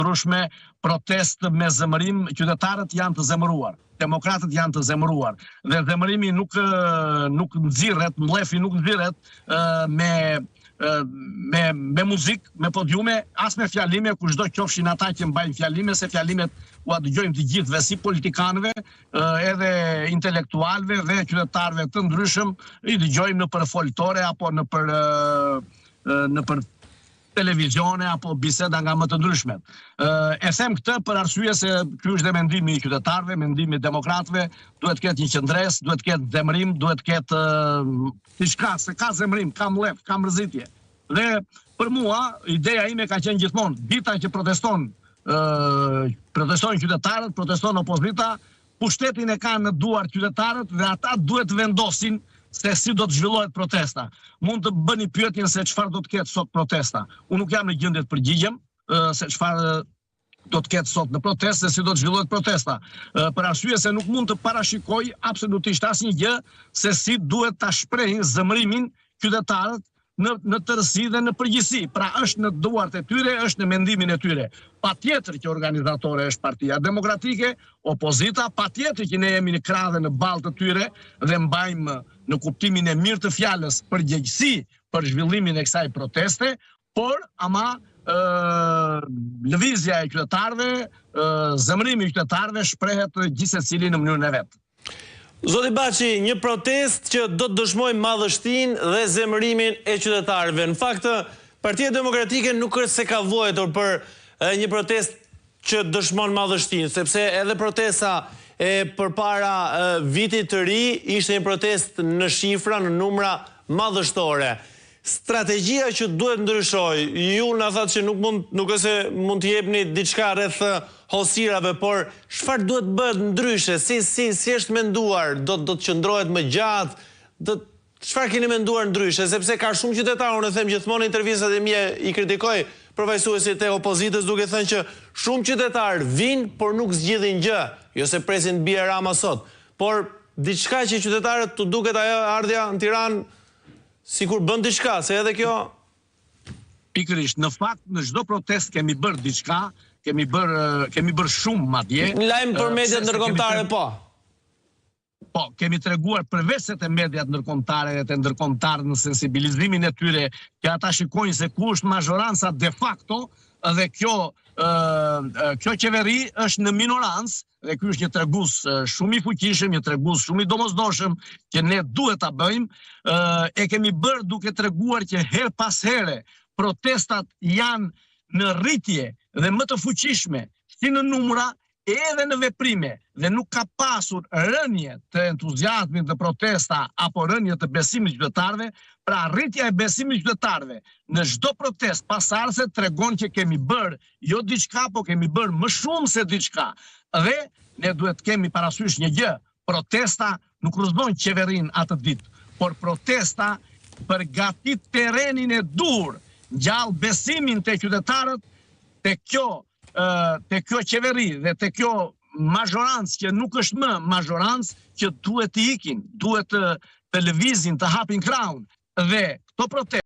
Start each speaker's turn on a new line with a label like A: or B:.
A: ndryshme, protestë me zemërim, qytetarët janë të zemëruar, demokratët janë të zemëruar, dhe zemërimi nuk nxirret, mlefi nuk nxirret me muzikë, me podiume, as me fjalime, kushdo qofshin ata që mbajnë fjalime, se fjalimet u dëgjojmë të gjithëve, si politikanëve, edhe intelektualëve dhe qytetarëve të ndryshëm, i dëgjojmë në për foltore apo në për televizione apo biseda nga më të ndryshmet. E them këtë për arsye se ky është dhe mendimi i qytetarëve, mendimi i demokratëve, duhet të ketë një qëndres, duhet të ketë zemërim, duhet të ketë diçka, se ka zemërim, ka mlef, ka mrzitje. Dhe për mua, ideja ime ka qenë gjithmonë, dita që protestojnë qytetarët, proteston opozita, pushtetin e kanë në duar qytetarët dhe ata duhet vendosin se si do të zhvillohet protesta. Mund të bëni pyetjen se çfarë do të ketë sot protesta. Unë nuk jam në gjendje të përgjigjem se çfarë do të ketë sot në protestë, se si do të zhvillohet protesta. Për arsye se nuk mund të parashikoj absolutisht asnjë gjë se si duhet ta shprehin zemërimin qytetarët në tërësi dhe në përgjithësi. Pra është në duart e tyre, është në mendimin e tyre. Patjetër që organizatore është Partia Demokratike, opozita, patjetër që ne jemi në krah dhe në ballë të tyre dhe mbajmë në kuptimin e mirë të fjalës përgjegjësi për zhvillimin e kësaj proteste, por ama lëvizja e qytetarëve, zemërimi i qytetarëve shprehet gjithsecili në mënyrën e vet.
B: Zoti Baçi, një protest që do të dëshmojë madhështinë dhe zemërimin e qytetarëve. Në fakt, Partia Demokratike nuk është se ka vuajtur për një protest që dëshmon madhështinë, sepse edhe protesta e përpara vitit të ri ishte një protest në shifra, në numra madhështore. Strategjia që duhet ndryshoj, ju na thatë që nuk është se mund të jepni diçka rreth hosirave, por çfarë duhet bëhet ndryshe? Si është menduar? Do të qëndrohet më gjatë? Çfarë keni menduar ndryshe? Sepse ka shumë qytetarë, unë them gjithmonë në intervistat e mia i kritikoj përfaqësuesit e opozitës duke thënë që shumë qytetarë vinë, por nuk zgjidhin gjë, jo se presin të bie Rama sot, por diçka që qytetarët tu duket ajo ardha në Tiranë sikur bën diçka, se edhe kjo
A: pikërisht, në fakt në çdo protest kemi bërë diçka, kemi bërë shumë madje.
B: Lajm për mediat ndërkombëtare po.
A: Po, kemi treguar përveç se të mediat ndërkombëtare dhe të ndërkombëtarët në sensibilizimin e tyre, që ata shikojnë se ku është mazhoranca de facto dhe kjo qeveri është në minorancë, dhe ky është një tregues shumë i fuqishëm, një tregues shumë i domosdoshëm që ne duhet ta bëjmë, e kemi bërë duke treguar që her pas here protestat janë në rritje dhe më të fuqishme si në numra edhe në veprime, dhe nuk ka pasur rënje të entuziazmit të protesta apo rënje të besimit qytetarëve. Pra rritja e besimit qytetarëve në çdo protestë pasardhëse tregon që kemi bërë jo diçka, po kemi bërë më shumë se diçka. Dhe ne duhet të kemi parasysh një gjë, protesta nuk rrëzon qeverinë atë ditë, por protesta përgatit terrenin e dur, ngjall besimin te qytetarët te kjo qeveri dhe te kjo mazhorancë që nuk është më mazhorancë, që duhet të ikin, duhet të lëvizin, të hapin krahun, dhe këto protestë